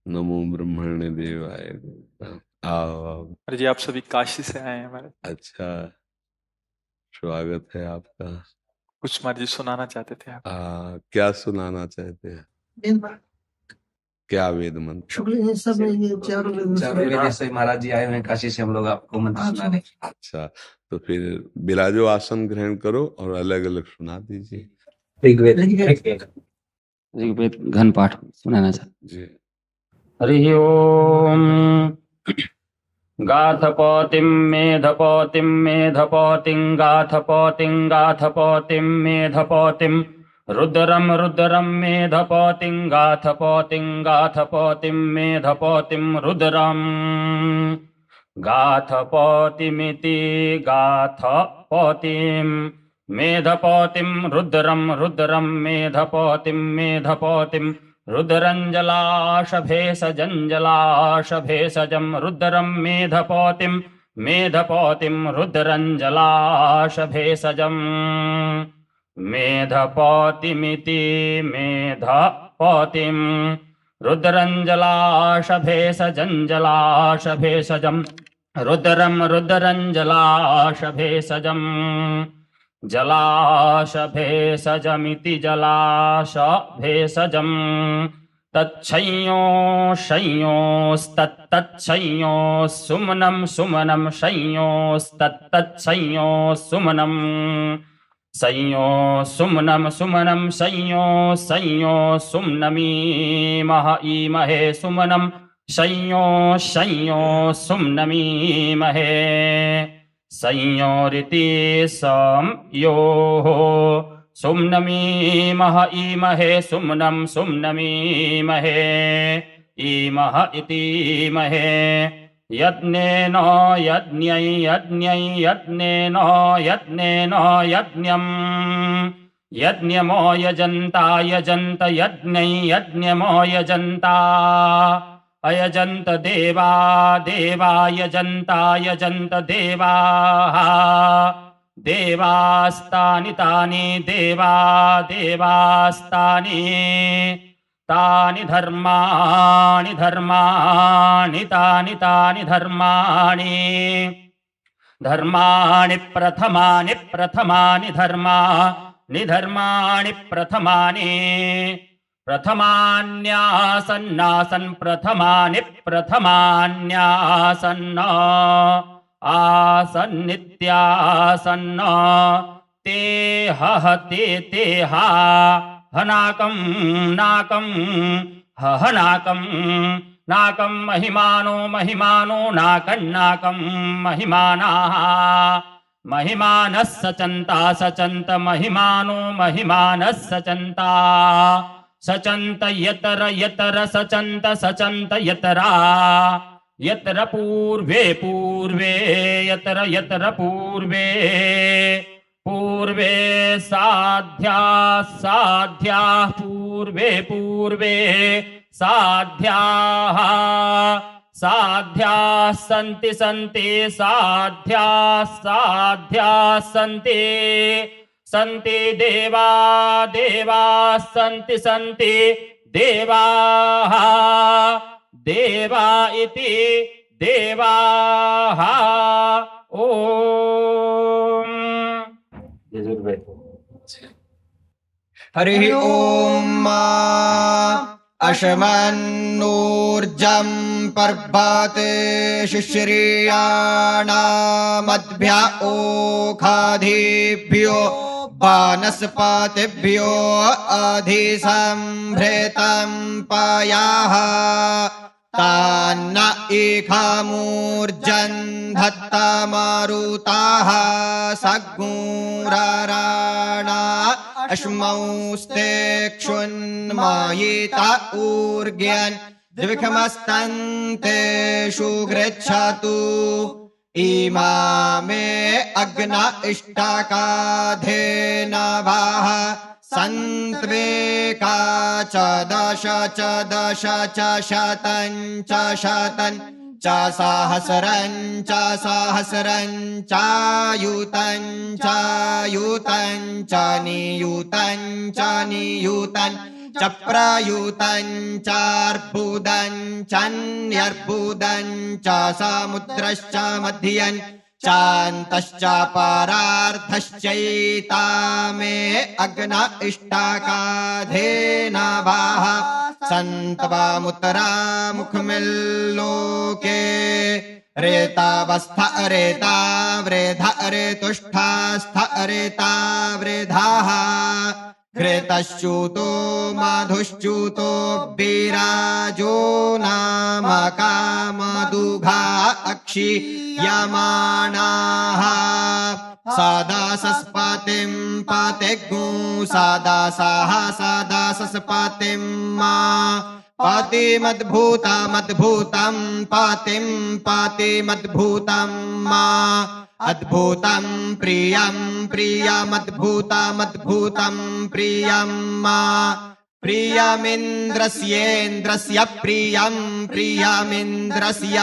नमो ब्रह्मण्य देवाय। आओ आओ। अरे जी, आप सभी काशी से आए हैं हमारे। अच्छा, स्वागत है आपका। कुछ महाराज जी सुनाना चाहते थे आप। क्या सुनाना चाहते हैं? क्या वेद मंत्र? शुक्ल सब ये चारों वेद से महाराज जी आए हुए हैं काशी से, हम लोग आपको मंत्र सुना रहे हैं। अच्छा, तो फिर बिराजो, आसन ग्रहण करो और अलग अलग सुना दीजिए। ऋग्वेद घन पाठ सुनाना चाहते जी। हरि ओम। गाथपोतिं मेधपोतिं मेधपोतिं गाथपोतिं गाथपोतिं मेधपोतिं रुद्रं रुद्रं मेधपोतिं गाथपोतिं गाथपोतिं मेधपोतिं रुद्रं गाथपोतिमिति गाथपोतिं मेधपोतिं रुद्रं रुद्रं मेधपोतिं मेधपोतिं रुद्रञ्जलाशभेषजं रुद्रं मेधपोतिं मेधपोतिं रुद्रञ्जलाशभेषजं मेधपोतिमिति मेधपोतिं रुद्रञ्जलाशभेषजं रुद्रं रुद्रञ्जलाशभेषजं जलाशभेषजमिति जलाशभेषजं तच्छंयो शंयोस्तत्तच्छंयो सुमनं सुमनं शंयोस्तत्तच्छंयो सुमनं संयो सुमनं सुमनं संयो संयो सुम्नमीमह ईमहे सुमनं संयो संयो सुम्नमीमहे संयोरिति संयोः सुम्नमीमह ईमहे सुम्नं सुम्नमीमहे ईमह इतीमहे यज्ञेन यज्ञै यज्ञै यज्ञेन यज्ञेन यज्ञं यज्ञमो यजन्ता यजन्त यज्ञै यज्ञमो यजन्ता अयजन्त देवा देवा यजन्ता यजन्त देवाः देवास्तानि तानि देवा देवास्तानि तानि धर्माणि धर्माणि तानि तानि धर्माणि धर्माणि प्रथमानि प्रथमानि धर्माणि धर्माणि प्रथमानि प्रथमान्यासन्नासन् प्रथमानि प्रथमान्यासन्न आसन्नित्यासन्न ते हहते ते हनाकं नाकं हनाकं नाकं महिमानो महिमानो नाकन्नाकं महिमानाः महिमानः सचन्ता सचन्त महिमानो महिमानः सचन्ता सचन्त यतर यतर सचन्त सचन्त यतरा यतर पूर्वे पूर्वे यतर यतर पूर्वे पूर्वे साध्या साध्या पूर्वे पूर्वे साध्याः साध्याः सन्ति सन्ति साध्याः साध्याः सन्ति सन्ति देवा देवाः सन्ति सन्ति देवाः देवा इति देवाः ओम। हरि ओम अशमन्नूर्जं पर्वते शिश्रियाणामद्भ्य ओखाधिभ्यो वानस्पतिभ्यो अधिसंभृतं पयाः तान्न एखामूर्जन् धत्तमारुताः सगुराराणा अश्मौस्ते क्षुन्मायिता ऊर्ग्यन् द्विखमस्तन्तेषु गृच्छतु इमामे अग्न इष्टकाधेनवाः सन्त्वेका च दश च शतं च शतं च सहस्रं च युतं च नियुतं च प्रयूतं चार्बुदं चान्यर्बुदं च समुद्रश्च मध्यं चान्तश्च परार्धश्चैतामे अग्न इष्टाकाधेनाभाः सन्तवामुत्तरा मुखमिल्लोके रेतावस्थ रेता वृध रेतुष्ठास्थ रेता वृधाः घृतश्च्यूतो मधुश्च्यूतो विराजो नाम कामदुघा अक्षीयमाणाः सदासस्पतिं पतिग्गु सदासाः सदासस्पतिं मा पातिमद्भूतमद्भूतं पातिं पातिमद्भूतं मा अद्भुतं प्रियं प्रियमद्भुतमद्भुतं प्रियं मा प्रियमिन्द्रस्येन्द्रस्य प्रियं प्रियमिन्द्रस्य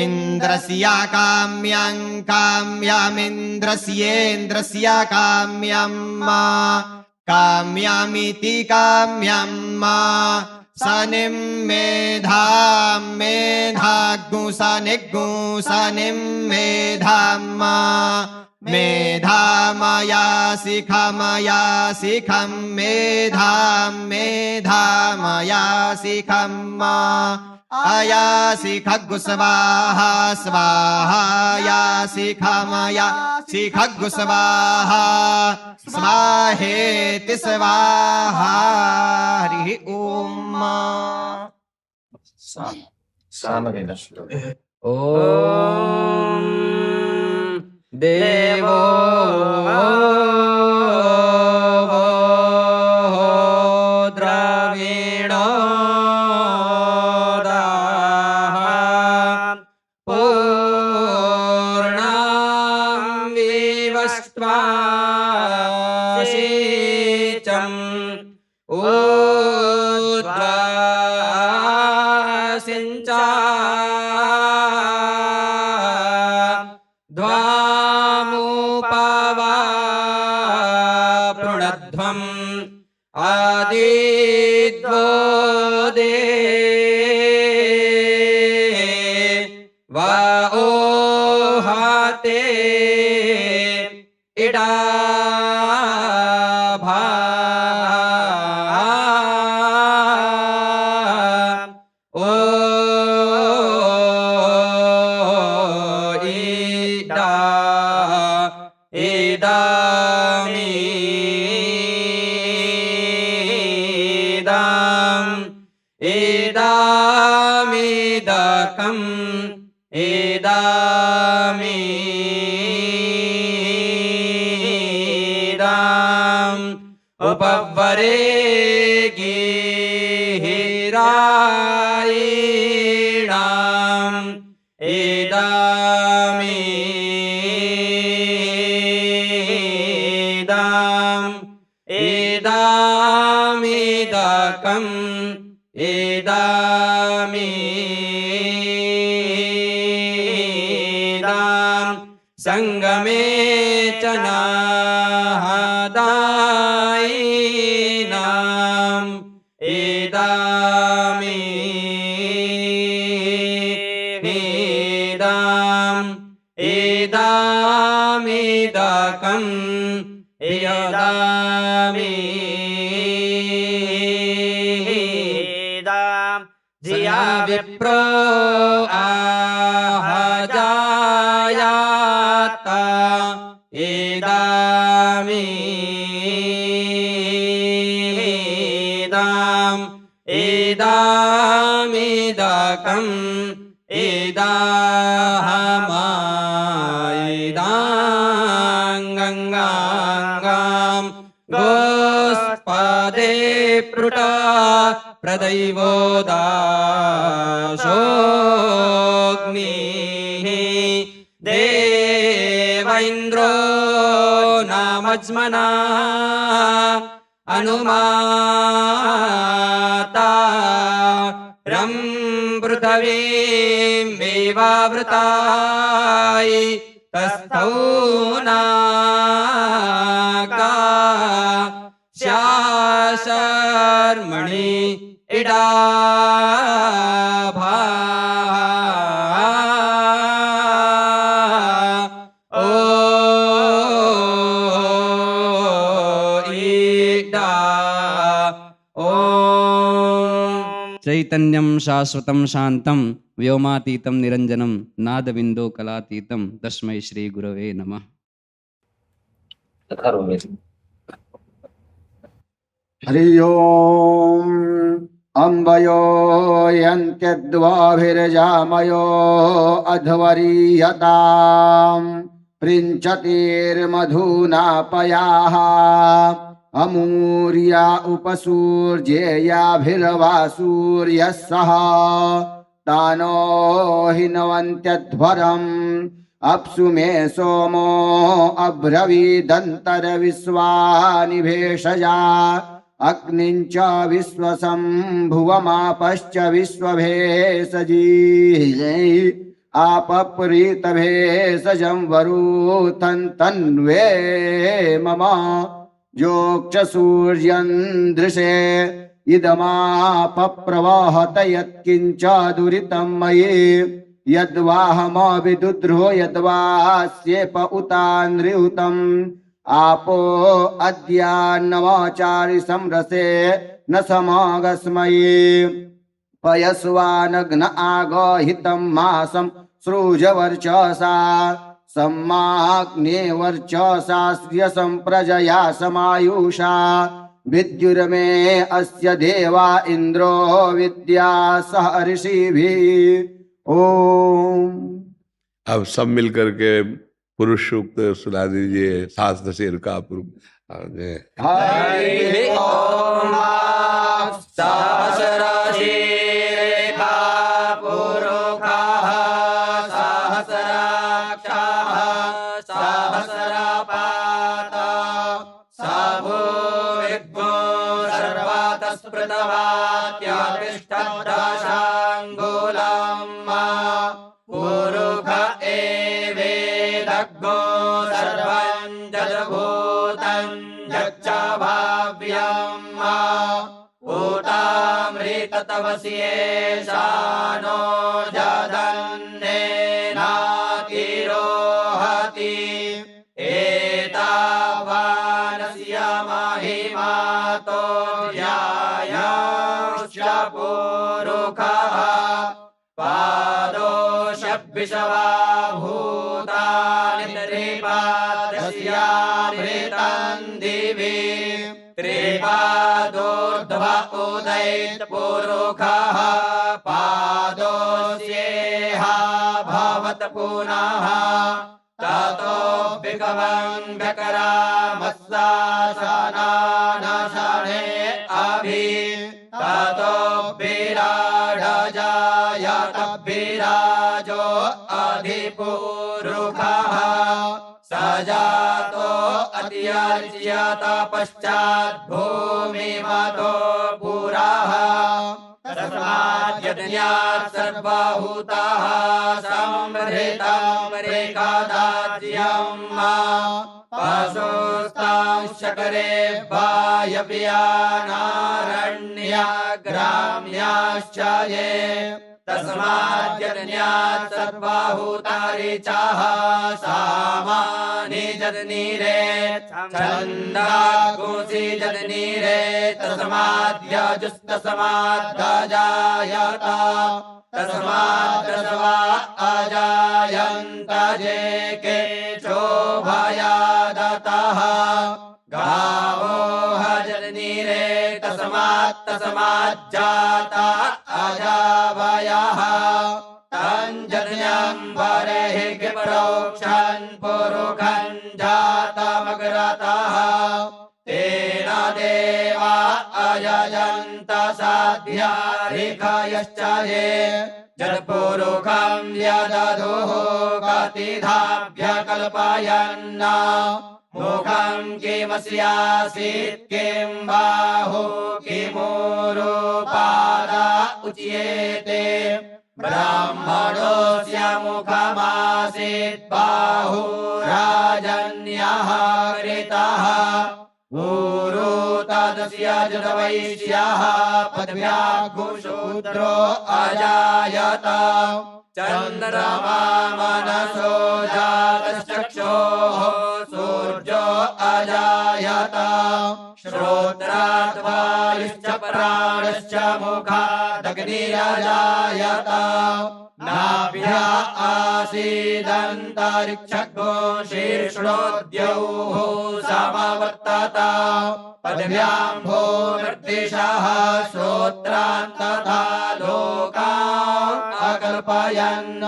इन्द्रस्य काम्यं काम्यमिन्द्रस्येन्द्रस्य काम्यं मा काम्यमिति काम्यं मा सनिं मेधां मेधाग्गु सनिग्गु सनिं मेधां मा मेधामया शिखं मेधां मेधामया शिखं मा अया शिखग्गु स्वाहा स्वाहाया शिखमया शिखग्गु स्वाहा स्वाहेति स्वाहा हरि ओम ओम देवो द्रविणो पूर्णां विवस्त्वाशीचं उद्वासिञ्चा द्वामुपवाप्रणध्वम् आदिद्वो वा ओहाते इडा भा ओ इडा इदामिदकम् इदामिदाम् उपवरे गिहिरायिणाम् इदामिदाम् इदामिदकम् इदामिदाम् संगमे च नाहदायिनाम् इदामिदाम् इदामिदकम् इदामिदाम् जिया विप्रो आहजायाता इदामिदाम् इदामिदकम् इदाहमायिदाङ्गङ्गाङ्गाम् गोस्पदे पृटा प्रदैवो दाशोऽग्निः देव इन्द्रो नामज्मना अनुमाता रं पृथ्वीं वेवावृताय तस्थौ नाका स्याशर्व इडाभा ओ ईडा ओम चैतन्यं शाश्वतं शान्तं व्योमातीतं निरञ्जनं नादबिन्दो कलातीतं तस्मै श्री गुरवे नमः। हरि ओम अम्बयो यन्त्यद्वाभिर्जामयो अध्वरीयताम् पृञ्चतिर्मधुना पयाः अमूर्या उपसूर्येयाभिर्वासूर्यः सह तानो हिनवन्त्यध्वरम् अप्सु मे सोमो अब्रवीदन्तर्विश्वानि भेषजा अग्निञ्च विश्वसम्भुवमापश्च विश्वभेषजी आपप्रीतभेषजं वरुथन् तन्वे मम योक्ष सूर्यं दृशे इदमापप्रवहत यत्किञ्च दुरितं मयि यद्वाहमविदुद्रो यद्वास्येप उतानृतम् आपो अद्यान्नवाचारि समरसे न समागस्मये पयस्वानग्न आगहितं मासं सृजवर्चसा सम्माग्ने वर्चसास्य सम्प्रजया समायुषा विद्युर्मे अस्य देवा इन्द्रो विद्या सह ऋषिभिः। ओम। अब सब मिल करके पुरुष सूक्त सुना दीजिए। शास्त्र शेर का हरि ओम सहस्रशीर्षा पुरुषः सहस्राक्षः सहस्रपाद स भूविद्भो सर्वतस्पृतवात्यातिष्ठद्दशाङ्गुलं पुरुष एवेदग्गो सर्वं जगभूतं यच्च भाव्यं भूतामृततवस्येषानो जदन्नेनातिरोहति एतावानस्य महिमातो ध्यायाश्च पुरुषः पादोषद्विषवा भूतानि त्रिपादस्यामृतं दिवि त्रिपादोर्ध्व उदयित पुरुषः पादोऽस्येह भवत पुनः ततो विकवं व्यकरामस्सासनानशने अभि ततो विराडजायत विराजो अधिपुरुषः सजातो अत्यर्च्यत पश्चात् भूमिमतो पुरः तस्मात् यज्ञात् सर्वभूताः संवृतं रेखादाज्यं पशुस्तां शकरे वायव्यानारण्याग्राम्याश्च ये तस्मात् यज्ञात् सर्वभूता ऋचाः सामानि जदनीरे छन्दागुंसि जदनीरे तस्मात् यजुस्तस्मात् अजायत तस्मात् दशवा अजायन्त जे के शोभयादतः गावो हजनीरे तस्मात् जाता अजावयः तञ्जन्यं वरेः प्रोक्षन् पुरुषं जातमग्रतः तेन देवा अयजन्त साध्या ऋषयश्च ये जडपुरुषं यदधुः कतिधाभ्यकल्पयन् मुखं किमस्यासीत् किं बाहु किमूरुपादा उच्येते ब्राह्मणोऽस्य मुखमासीत् बाहुराजन्यः कृतः ऊरु तदस्य यजदवैश्याः पदव्याघुशूद्रो अजायत चन्द्रमा मनसो जातश्चक्षुः सूर्यो अजायत श्रोत्रात् वायुश्च प्राणश्च मुखादग्निरजायत नाभ्या आसीदन्तरिक्षगो शीर्ष्णोद्यौः समवर्तत पदव्यां भूर्दिशः श्रोत्रान् तथा लोकान् अकल्पयन्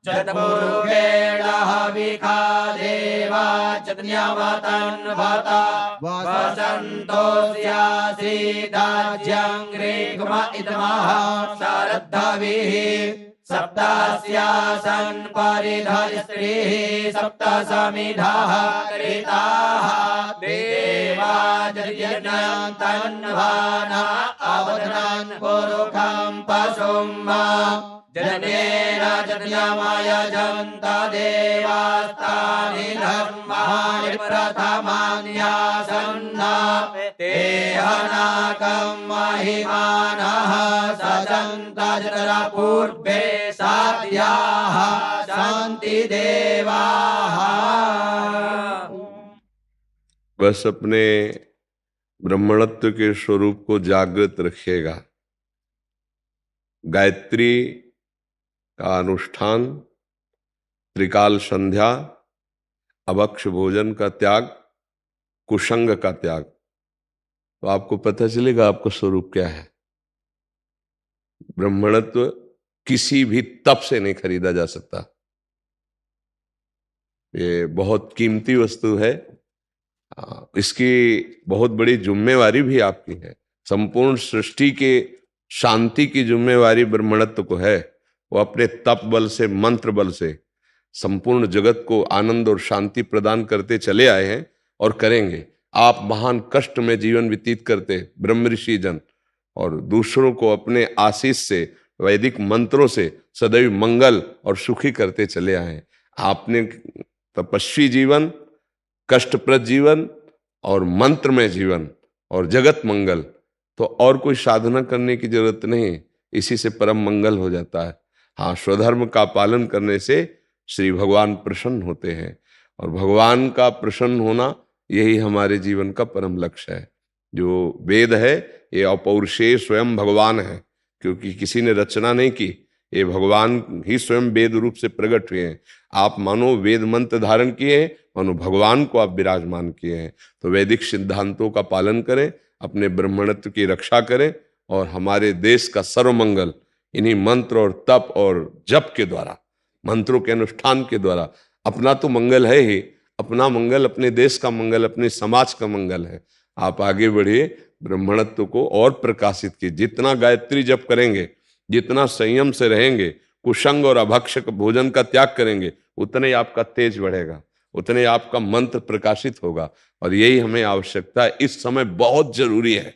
जतपुरुषेण हविखा देवा चतन्यवतन्वत वसन्तोऽस्यासीदाज्यं ऋग्म इदमः शरद्धविः सप्तास्यासन् परिधरिस्त्रीः सप्त समिधः कृताः देवा यज्ञं तन्वाना अवदनान् पुरुखं पशुं जनेन यज्ञमयजन्त देवास्तानि धर्माणि प्रथमान्यासन्न ते हनाकं महिमानः सजन्त जतरा पूर्वे साध्याः सन्ति देवाः। बस अपने ब्रह्मणत्व के स्वरूप को जागृत रखिएगा। गायत्री का अनुष्ठान, त्रिकाल संध्या, अभक्ष भोजन का त्याग, कुसंग का त्याग, तो आपको पता चलेगा आपका स्वरूप क्या है। ब्रह्मणत्व किसी भी तप से नहीं खरीदा जा सकता। ये बहुत कीमती वस्तु है। इसकी बहुत बड़ी जिम्मेवारी भी आपकी है। संपूर्ण सृष्टि के शांति की जिम्मेवारी ब्रह्मणत्व को है। वो अपने तप बल से, मंत्र बल से संपूर्ण जगत को आनंद और शांति प्रदान करते चले आए हैं और करेंगे। आप महान कष्ट में जीवन व्यतीत करते ब्रह्म ऋषि जन और दूसरों को अपने आशीष से, वैदिक मंत्रों से सदैव मंगल और सुखी करते चले आए हैं। आपने तपस्वी जीवन, कष्टप्रद जीवन और मंत्र में जीवन और जगत मंगल, तो और कोई साधना करने की जरूरत नहीं। इसी से परम मंगल हो जाता है। हाँ, स्वधर्म का पालन करने से श्री भगवान प्रसन्न होते हैं और भगवान का प्रसन्न होना यही हमारे जीवन का परम लक्ष्य है। जो वेद है ये अपौरुषेय स्वयं भगवान है, क्योंकि किसी ने रचना नहीं की, ये भगवान ही स्वयं वेद रूप से प्रकट हुए हैं। आप मानो वेद मंत्र धारण किए हैं, मानो भगवान को आप विराजमान किए हैं। तो वैदिक सिद्धांतों का पालन करें, अपने ब्रह्मणत्व की रक्षा करें और हमारे देश का सर्वमंगल इन्हीं मंत्र और तप और जप के द्वारा, मंत्रों के अनुष्ठान के द्वारा। अपना तो मंगल है ही, अपना मंगल अपने देश का मंगल, अपने समाज का मंगल है। आप आगे बढ़िए, ब्रह्मणत्व को और प्रकाशित कीजिए। जितना गायत्री जप करेंगे, जितना संयम से रहेंगे, कुसंग और अभक्षक भोजन का त्याग करेंगे, उतने ही आपका तेज बढ़ेगा, उतने आपका मंत्र प्रकाशित होगा। और यही हमें आवश्यकता है। इस समय बहुत जरूरी है,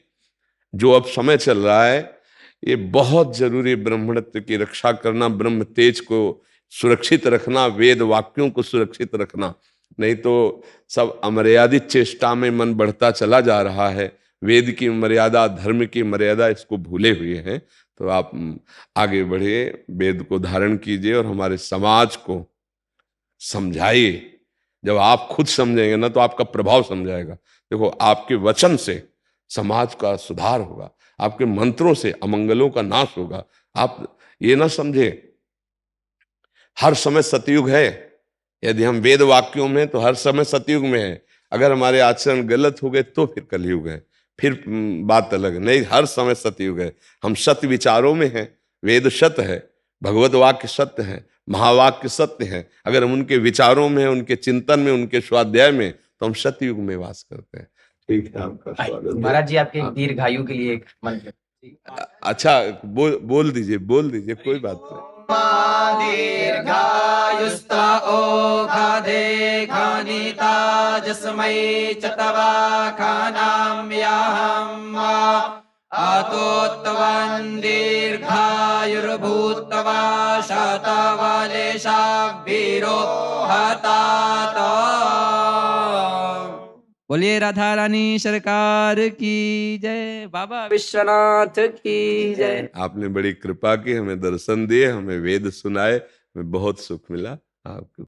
जो अब समय चल रहा है ये बहुत जरूरी। ब्रह्मणत्व की रक्षा करना, ब्रह्म तेज को सुरक्षित रखना, वेद वाक्यों को सुरक्षित रखना। नहीं तो सब अमर्यादित चेष्टा में मन बढ़ता चला जा रहा है। वेद की मर्यादा, धर्म की मर्यादा इसको भूले हुए हैं। तो आप आगे बढ़िए, वेद को धारण कीजिए और हमारे समाज को समझाइए। जब आप खुद समझेंगे ना तो आपका प्रभाव समझाएगा। देखो, आपके वचन से समाज का सुधार होगा, आपके मंत्रों से अमंगलों का नाश होगा। आप ये ना समझे हर समय सतयुग है। यदि हम वेद वाक्यों में, तो हर समय सतयुग में है। अगर हमारे आचरण गलत हो गए तो फिर कलयुग है, फिर बात अलग। नहीं, हर समय सतयुग है। हम सत्य विचारों में हैं। वेद सत्य है, भगवत वाक्य सत्य है, महावाक्य सत्य है। अगर हम उनके विचारों में, उनके चिंतन में, उनके स्वाध्याय में, तो हम सतयुग में वास करते हैं। ठीक है, आपका स्वागत है। महाराज जी, आपके दीर्घायु के लिए एक मंत्र। अच्छा, बोल दीजिए, कोई बात नहीं। दीर्घायुस्त ओघाधे खानिता जस्मै चतवा खानाम याहम आतोत्तवन् दीर्घायुर्भूत्वा शतवालेशा वीरो हतात। बोलिए राधा रानी सरकार की जय, बाबा विश्वनाथ की जय। आपने बड़ी कृपा की, हमें दर्शन दिए, हमें वेद सुनाए, हमें बहुत सुख मिला। आपको